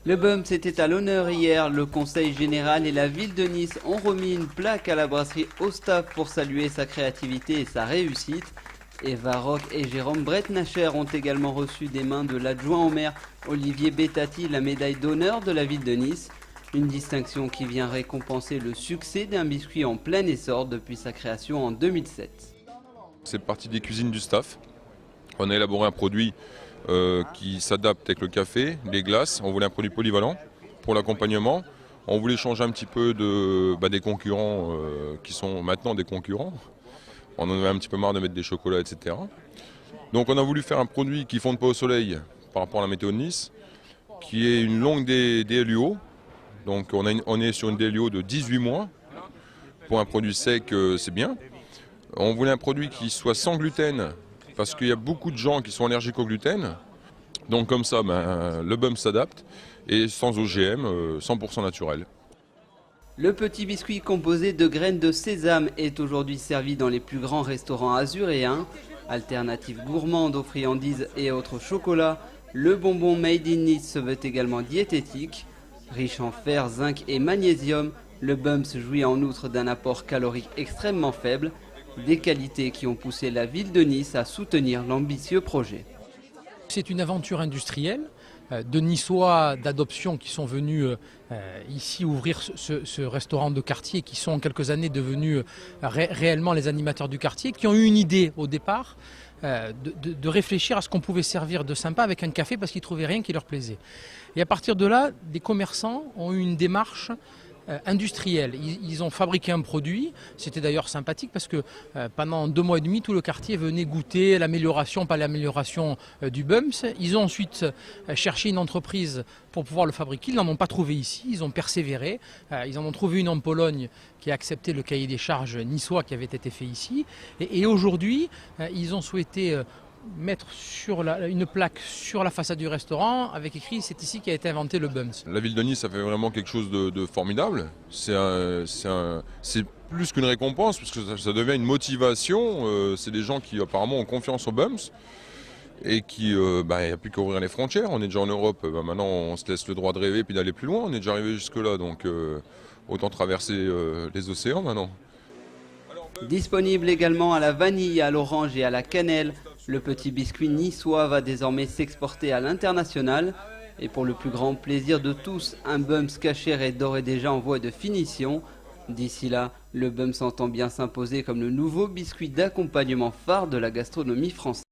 Le Bums était à l'honneur hier. Le Conseil général et la ville de Nice ont remis une plaque à la brasserie Ostave pour saluer sa créativité et sa réussite. Eva Rock et Jérôme Bretnacher ont également reçu des mains de l'adjoint au maire Olivier Bettati la médaille d'honneur de la ville de Nice. Une distinction qui vient récompenser le succès d'un biscuit en plein essor depuis sa création en 2007. C'est parti des cuisines du staff. On a élaboré un produit qui s'adapte avec le café, les glaces. On voulait un produit polyvalent pour l'accompagnement. On voulait changer un petit peu des concurrents qui sont maintenant des concurrents. On en avait un petit peu marre de mettre des chocolats, etc. Donc on a voulu faire un produit qui ne fonde pas au soleil par rapport à la météo de Nice, qui est une longue DLUO. Donc on est sur une DLUO de 18 mois. Pour un produit sec, c'est bien. On voulait un produit qui soit sans gluten, parce qu'il y a beaucoup de gens qui sont allergiques au gluten. Donc comme ça, le Bums s'adapte, et sans OGM, 100% naturel. Le petit biscuit composé de graines de sésame est aujourd'hui servi dans les plus grands restaurants azuréens. Alternative gourmande aux friandises et autres chocolats, le bonbon Made in Nice se veut également diététique. Riche en fer, zinc et magnésium, le Bums jouit en outre d'un apport calorique extrêmement faible. Des qualités qui ont poussé la ville de Nice à soutenir l'ambitieux projet. C'est une aventure industrielle de Niçois d'adoption qui sont venus ici ouvrir ce restaurant de quartier, qui sont en quelques années devenus réellement les animateurs du quartier, qui ont eu une idée au départ de réfléchir à ce qu'on pouvait servir de sympa avec un café parce qu'ils ne trouvaient rien qui leur plaisait. Et à partir de là, des commerçants ont eu une démarche industriels. Ils ont fabriqué un produit, c'était d'ailleurs sympathique parce que pendant 2 mois et demi, tout le quartier venait goûter l'amélioration, pas l'amélioration du Bums. Ils ont ensuite cherché une entreprise pour pouvoir le fabriquer. Ils n'en ont pas trouvé ici, ils ont persévéré. Ils en ont trouvé une en Pologne qui a accepté le cahier des charges niçois qui avait été fait ici. Et aujourd'hui, ils ont souhaité mettre une plaque sur la façade du restaurant avec écrit « C'est ici qu'a été inventé le Bums ». La ville de Nice, ça fait vraiment quelque chose de formidable. C'est plus qu'une récompense, parce que ça devient une motivation. C'est des gens qui apparemment ont confiance au Bums et qui, il n'y a plus qu'à ouvrir les frontières. On est déjà en Europe, maintenant on se laisse le droit de rêver puis d'aller plus loin. On est déjà arrivé jusque-là, donc autant traverser les océans maintenant. Disponible également à la vanille, à l'orange et à la cannelle, le petit biscuit niçois va désormais s'exporter à l'international. Et pour le plus grand plaisir de tous, un Bums Cacher est d'ores et déjà en voie de finition. D'ici là, le Bums entend bien s'imposer comme le nouveau biscuit d'accompagnement phare de la gastronomie française.